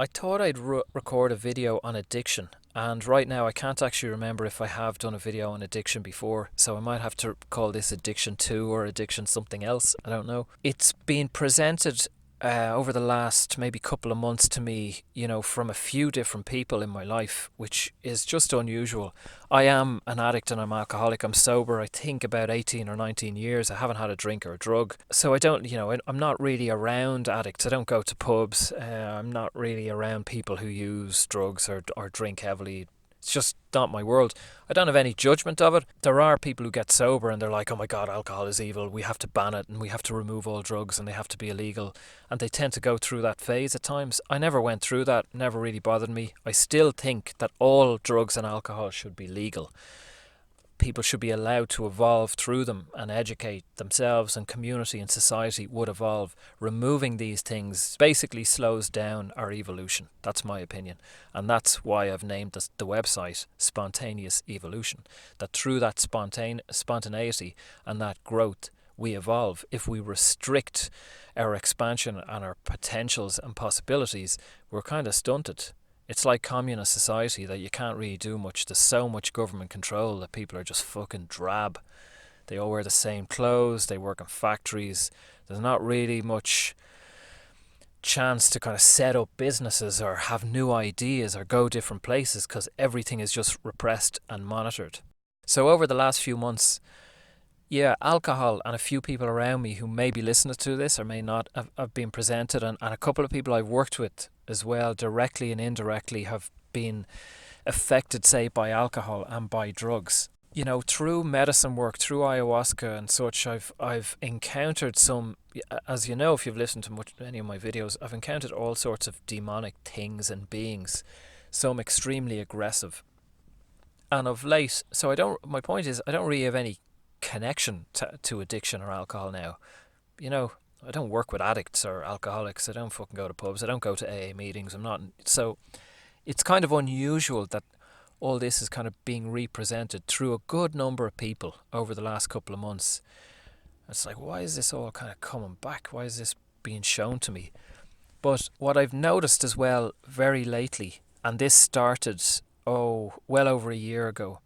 I thought I'd record a video on addiction, and right now I can't actually remember if I have done a video on addiction before, so I might have to call this Addiction 2 or Addiction something else. I don't know. It's been presented over the last maybe couple of months to me, from a few different people in my life, which is just unusual. I am an addict and I'm alcoholic. I'm sober, I think, about 18 or 19 years. I haven't had a drink or a drug. So I don't, I'm not really around addicts. I don't go to pubs. I'm not really around people who use drugs or drink heavily. It's just not my world. I don't have any judgment of it. There are people who get sober and they're like, oh my God, alcohol is evil. We have to ban it and we have to remove all drugs and they have to be illegal. And they tend to go through that phase at times. I never went through that, never really bothered me. I still think that all drugs and alcohol should be legal. People should be allowed to evolve through them and educate themselves, and community and society would evolve. Removing these things basically slows down our evolution. That's my opinion. And that's why I've named the website Spontaneous Evolution. That through that spontaneity and that growth, we evolve. If we restrict our expansion and our potentials and possibilities, we're kind of stunted. It's like communist society that you can't really do much. There's so much government control that people are just fucking drab. They all wear the same clothes. They work in factories. There's not really much chance to kind of set up businesses or have new ideas or go different places because everything is just repressed and monitored. So over the last few months, yeah, alcohol and a few people around me who may be listening to this or may not have been presented, and a couple of people I've worked with as well, directly and indirectly, have been affected, say, by alcohol and by drugs. Through medicine work, through ayahuasca and such, I've encountered some, as you know, if you've listened to any of my videos, I've encountered all sorts of demonic things and beings, some extremely aggressive. And of late, my point is, I don't really have any connection to addiction or alcohol now. I don't work with addicts or alcoholics. I don't fucking go to pubs. I don't go to AA meetings. I'm not. So it's kind of unusual that all this is kind of being represented through a good number of people over the last couple of months. It's like, why is this all kind of coming back? Why is this being shown to me? But what I've noticed as well very lately, and this started, well over a year ago,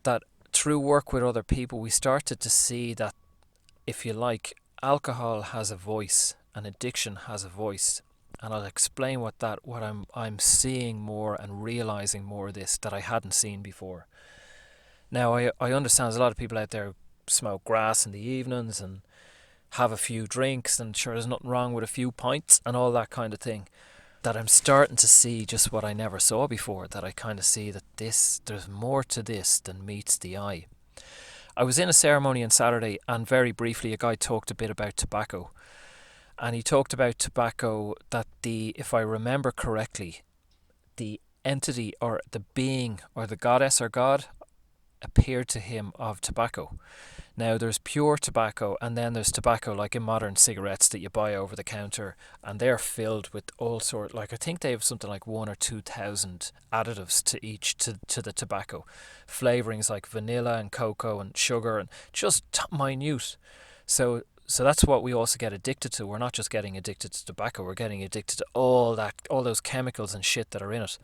that through work with other people, we started to see that, if you like, alcohol has a voice and addiction has a voice. And I'll explain what I'm seeing more and realizing more of this that I hadn't seen before. Now, I understand there's a lot of people out there who smoke grass in the evenings and have a few drinks, and sure, there's nothing wrong with a few pints and all that kind of thing. That I'm starting to see just what I never saw before, that I kind of see that there's more to this than meets the eye. I was in a ceremony on Saturday, and very briefly a guy talked a bit about tobacco. And he talked about tobacco, that if I remember correctly, the entity or the being or the goddess or god appeared to him of tobacco. Now, there's pure tobacco, and then there's tobacco like in modern cigarettes that you buy over the counter, and they're filled with all sorts, like I think they have something like 1,000 or 2,000 additives to the tobacco. Flavorings like vanilla and cocoa and sugar and just minute. So that's what we also get addicted to. We're not just getting addicted to tobacco, we're getting addicted to all those chemicals and shit that are in it.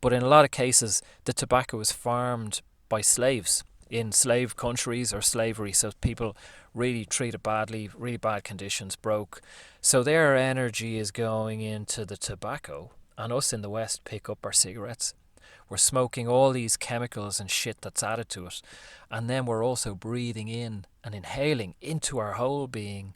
But in a lot of cases, the tobacco is farmed by slaves in slave countries or slavery, so people really treat it badly, really bad conditions, broke. So their energy is going into the tobacco, and us in the West pick up our cigarettes. We're smoking all these chemicals and shit that's added to it, and then we're also breathing in and inhaling into our whole being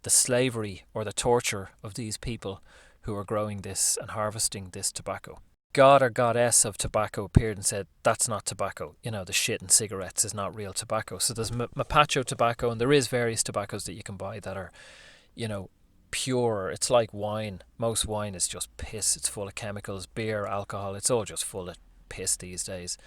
the slavery or the torture of these people who are growing this and harvesting this tobacco. God or goddess of tobacco appeared and said, that's not tobacco. The shit in cigarettes is not real tobacco. So there's Mapacho tobacco, and there is various tobaccos that you can buy that are, pure. It's like wine. Most wine is just piss. It's full of chemicals, beer, alcohol. It's all just full of piss these days.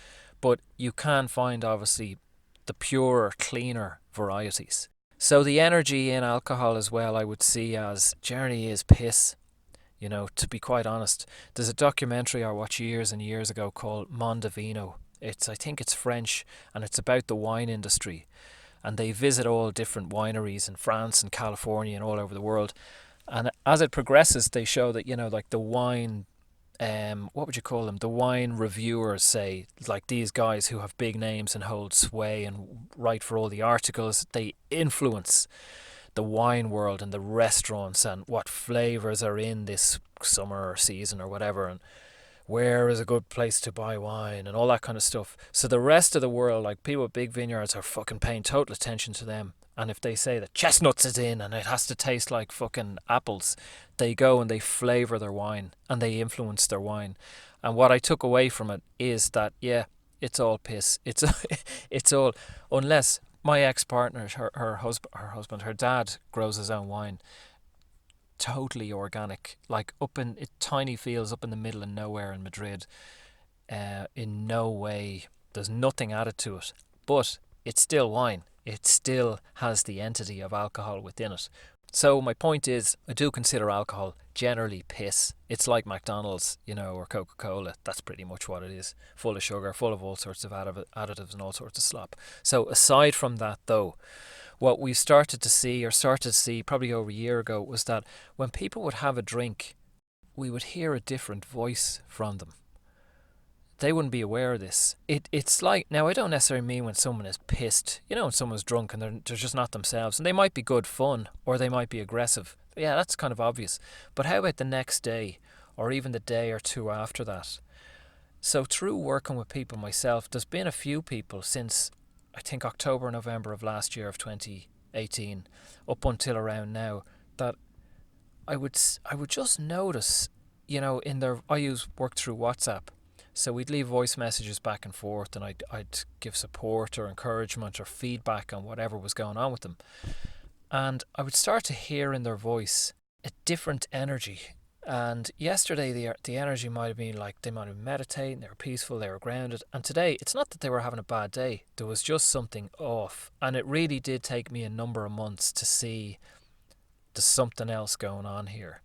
But you can find, obviously, the purer, cleaner varieties. So the energy in alcohol as well, I would see as generally is piss. To be quite honest, there's a documentary I watched years and years ago called Mondovino. I think it's French, and it's about the wine industry. And they visit all different wineries in France and California and all over the world. And as it progresses, they show that, like the wine what would you call them? The wine reviewers, say, like these guys who have big names and hold sway and write for all the articles. They influence the wine world and the restaurants and what flavors are in this summer or season or whatever, and where is a good place to buy wine and all that kind of stuff. So the rest of the world, like people with big vineyards, are fucking paying total attention to them. And if they say that chestnuts is in and it has to taste like fucking apples, they go and they flavour their wine and they influence their wine. And what I took away from it is that, yeah, it's all piss. It's all, unless my ex-partner, her dad grows his own wine, totally organic, like up in tiny fields up in the middle of nowhere in Madrid. In no way, there's nothing added to it, but it's still wine. It still has the entity of alcohol within it. So my point is, I do consider alcohol generally piss. It's like McDonald's, or Coca-Cola. That's pretty much what it is. Full of sugar, full of all sorts of additives and all sorts of slop. So aside from that, though, what we started to see probably over a year ago was that when people would have a drink, we would hear a different voice from them. They wouldn't be aware of this. It's like, now I don't necessarily mean when someone is pissed, when someone's drunk and they're just not themselves, and they might be good fun or they might be aggressive. Yeah, that's kind of obvious. But how about the next day or even the day or two after that? So through working with people myself, there's been a few people since I think October, November of last year of 2018 up until around now that I would just notice, I work through WhatsApp. So we'd leave voice messages back and forth, and I'd give support or encouragement or feedback on whatever was going on with them. And I would start to hear in their voice a different energy. And yesterday the energy might have been like they might have been meditating, they were peaceful, they were grounded. And today it's not that they were having a bad day. There was just something off. And it really did take me a number of months to see there's something else going on here.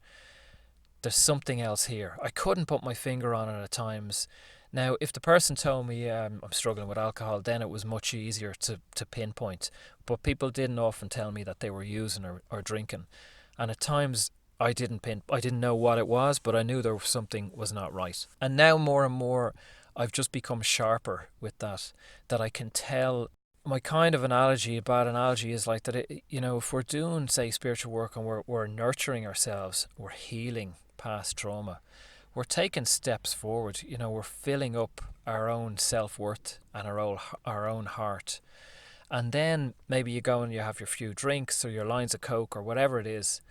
There's something else here. I couldn't put my finger on it at times. Now, if the person told me I'm struggling with alcohol, then it was much easier to pinpoint. But people didn't often tell me that they were using or drinking. And at times I didn't know what it was, but I knew there was something was not right. And now more and more I've just become sharper with that I can tell. My kind of analogy, a bad analogy, is like that, if we're doing, say, spiritual work and we're nurturing ourselves, we're healing past trauma, we're taking steps forward, we're filling up our own self-worth and our own heart. And then maybe you go and you have your few drinks or your lines of coke or whatever it is,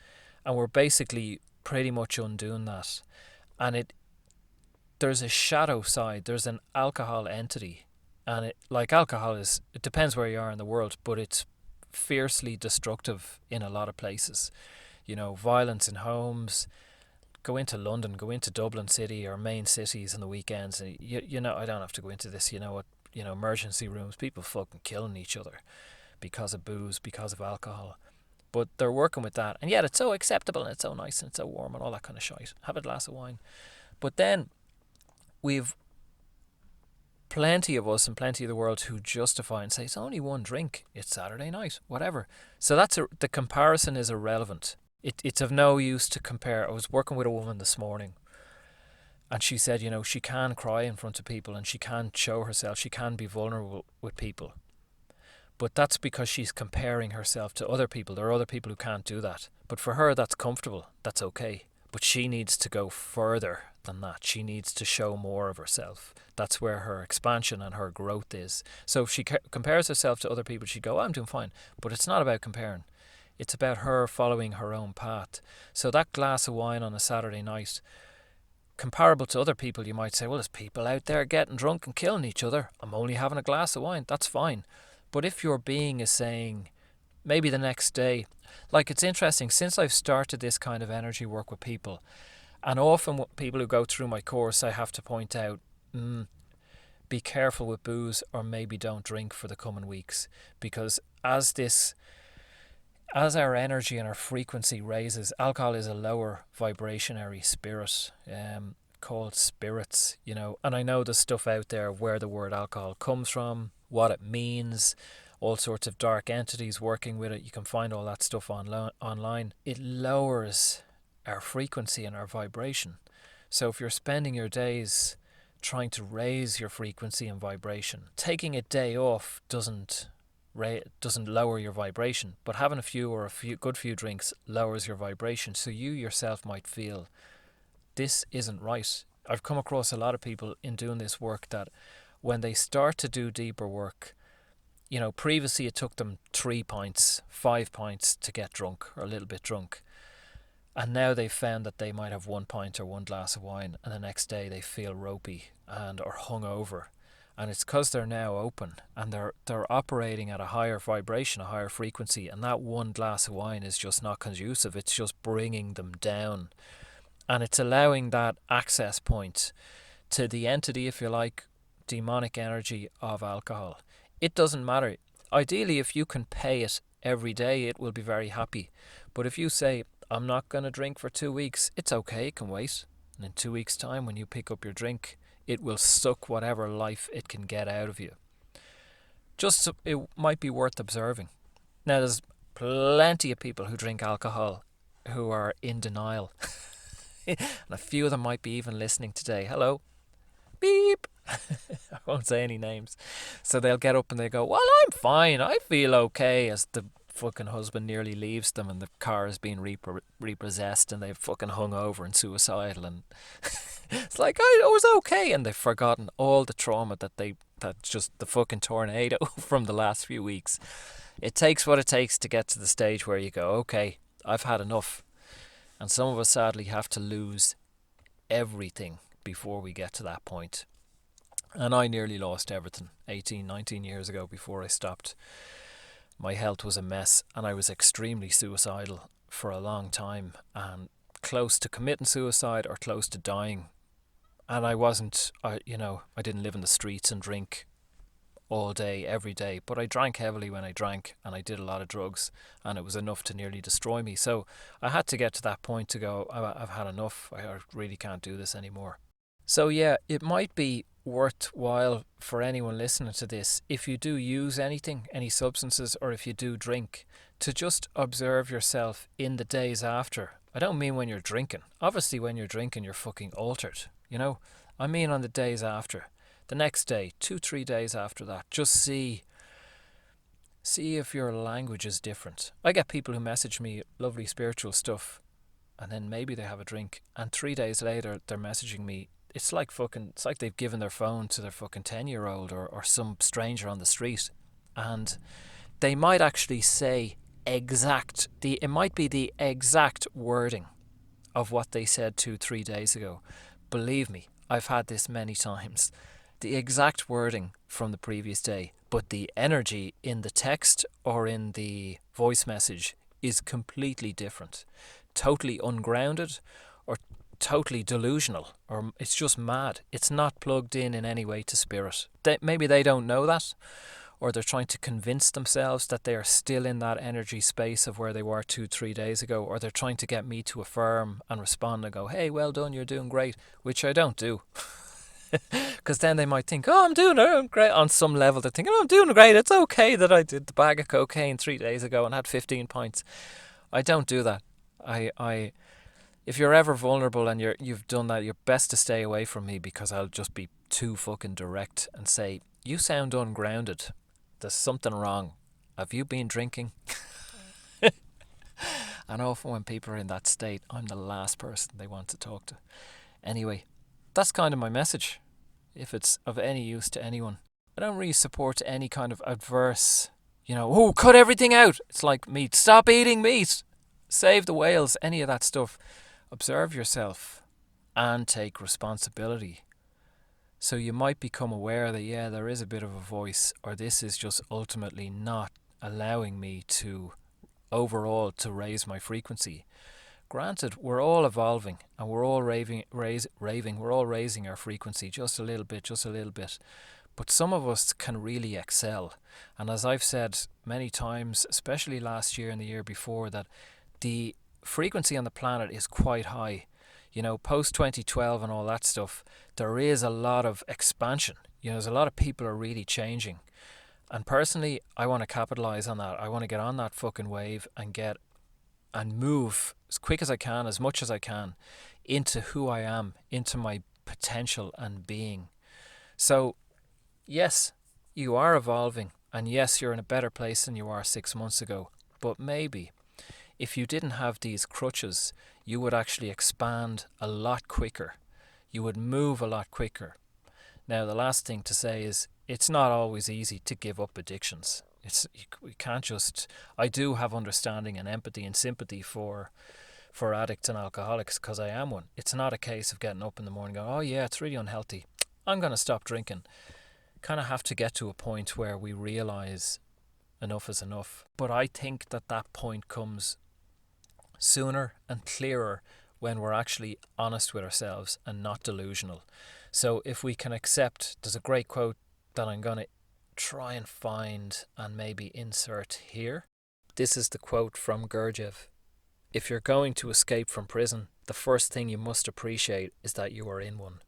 and we're basically pretty much undoing that. And there's a shadow side, there's an alcohol entity. And alcohol it depends where you are in the world, but it's fiercely destructive in a lot of places. Violence in homes. Go into London, go into Dublin City or main cities on the weekends. And I don't have to go into this, emergency rooms, people fucking killing each other because of booze, because of alcohol. But they're working with that. And yet it's so acceptable and it's so nice and it's so warm and all that kind of shite. Have a glass of wine. But then we've plenty of us and plenty of the world who justify and say it's only one drink, it's Saturday night, whatever. So the comparison is irrelevant. It's of no use to compare. I was working with a woman this morning and she said, she can cry in front of people and she can show herself, she can be vulnerable with people. But that's because she's comparing herself to other people. There are other people who can't do that. But for her, that's comfortable. That's okay. But she needs to go further than that. She needs to show more of herself. That's where her expansion and her growth is. So if she compares herself to other people, she'd go, I'm doing fine. But it's not about comparing. It's about her following her own path. So that glass of wine on a Saturday night, comparable to other people, you might say, well, there's people out there getting drunk and killing each other. I'm only having a glass of wine. That's fine. But if your being is saying, maybe the next day, like it's interesting, since I've started this kind of energy work with people, and often people who go through my course, I have to point out, be careful with booze or maybe don't drink for the coming weeks. Because as our energy and our frequency raises, alcohol is a lower vibrationary spirit, called spirits, and I know there's stuff out there where the word alcohol comes from, what it means, all sorts of dark entities working with it. You can find all that stuff online. It lowers our frequency and our vibration. So if you're spending your days trying to raise your frequency and vibration, taking a day off doesn't lower your vibration, but having a good few drinks lowers your vibration. So you yourself might feel this isn't right. I've come across a lot of people in doing this work that when they start to do deeper work, previously it took them 3 pints, 5 pints to get drunk or a little bit drunk. And now they've found that they might have 1 pint or 1 glass of wine, and the next day they feel ropey or hungover. And it's because they're now open and they're operating at a higher vibration, a higher frequency, and that 1 glass of wine is just not conducive. It's just bringing them down. And it's allowing that access point to the entity, if you like, demonic energy of alcohol. It doesn't matter. Ideally, if you can pay it every day, it will be very happy. But if you say, I'm not going to drink for 2 weeks, it's okay, it can wait. And in 2 weeks' time, when you pick up your drink, it will suck whatever life it can get out of you. It might be worth observing. Now, there's plenty of people who drink alcohol who are in denial. And a few of them might be even listening today. Hello. Beep. I won't say any names. So they'll get up and they go, well, I'm fine. I feel okay, as the fucking husband nearly leaves them and the car is being repossessed and they've fucking hung over and suicidal, and it's like, I was okay, and they've forgotten all the trauma that's just the fucking tornado from the last few weeks. It takes what it takes to get to the stage where you go, okay, I've had enough. And some of us sadly have to lose everything before we get to that point. And I nearly lost everything 18, 19 years ago before I stopped. My health was a mess and I was extremely suicidal for a long time and close to committing suicide or close to dying. And I didn't live in the streets and drink all day, every day, but I drank heavily when I drank, and I did a lot of drugs, and it was enough to nearly destroy me. So I had to get to that point to go, I've had enough. I really can't do this anymore. So yeah, it might be worthwhile for anyone listening to this, if you do use anything, any substances, or if you do drink, to just observe yourself in the days after. I don't mean when you're drinking. Obviously when you're drinking you're fucking altered, I mean on the days after. The next day, 2-3 days after that, just see if your language is different. I get people who message me lovely spiritual stuff, and then maybe they have a drink, and 3 days later they're messaging me. It's like they've given their phone to their fucking 10-year-old or some stranger on the street, and they might actually say it might be the exact wording of what they said 2-3 days ago. Believe me, I've had this many times. The exact wording from the previous day, but the energy in the text or in the voice message is completely different. Totally ungrounded or totally delusional, or it's just mad. It's not plugged in any way to spirit. Maybe they don't know that, or they're trying to convince themselves that they are still in that energy space of where they were 2-3 days ago, or they're trying to get me to affirm and respond and go, hey, well done, you're doing great, which I don't do. Because then they might think, I'm doing great. On some level they're thinking, I'm doing great, it's okay that I did the bag of cocaine 3 days ago and had 15 pints. I don't do that. If you're ever vulnerable and you've done that, you're best to stay away from me, because I'll just be too fucking direct and say, you sound ungrounded, there's something wrong, have you been drinking? And often when people are in that state, I'm the last person they want to talk to. Anyway, that's kind of my message, if it's of any use to anyone. I don't really support any kind of adverse, cut everything out. It's like meat. Stop eating meat. Save the whales. Any of that stuff. Observe yourself and take responsibility. So you might become aware that, yeah, there is a bit of a voice, or this is just ultimately not allowing me to overall to raise my frequency. Granted, we're all evolving and we're all we're all raising our frequency just a little bit. But some of us can really excel. And as I've said many times, especially last year and the year before, that the frequency on the planet is quite high. Post 2012 and all that stuff, there is a lot of expansion. There's a lot of people are really changing. And personally, I want to capitalize on that. I want to get on that fucking wave and get and move as quick as I can, as much as I can, into who I am, into my potential and being. So, yes, you are evolving, and yes, you're in a better place than you were 6 months ago. But maybe if you didn't have these crutches, you would actually expand a lot quicker. You would move a lot quicker. Now, the last thing to say is it's not always easy to give up addictions. We can't just. I do have understanding and empathy and sympathy for addicts and alcoholics because I am one. It's not a case of getting up in the morning and going, oh yeah, it's really unhealthy, I'm going to stop drinking. Kind of have to get to a point where we realize enough is enough. But I think that point comes sooner and clearer when we're actually honest with ourselves and not delusional. So if we can accept, there's a great quote that I'm going to try and find and maybe insert here. This is the quote from Gurdjieff. If you're going to escape from prison, the first thing you must appreciate is that you are in one.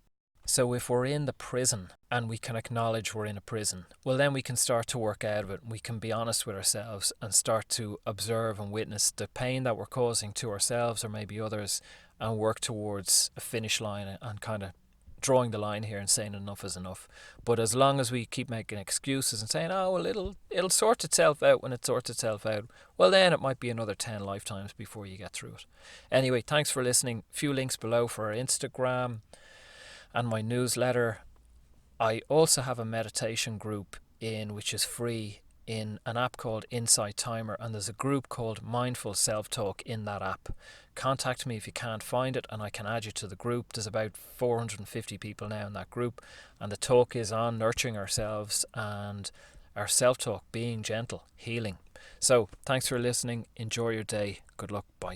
So if we're in the prison and we can acknowledge we're in a prison, well then we can start to work out of it. We can be honest with ourselves and start to observe and witness the pain that we're causing to ourselves or maybe others, and work towards a finish line and kind of drawing the line here and saying enough is enough. But as long as we keep making excuses and saying, oh well, it'll sort itself out when it sorts itself out, well then it might be another 10 lifetimes before you get through it. Anyway, thanks for listening. Few links below for our Instagram and my newsletter. I also have a meditation group which is free in an app called Insight Timer, and there's a group called Mindful Self-Talk in that app. Contact me if you can't find it and I can add you to the group. There's about 450 people now in that group, and the talk is on nurturing ourselves and our self-talk, being gentle, healing. So thanks for listening. Enjoy your day. Good luck. Bye.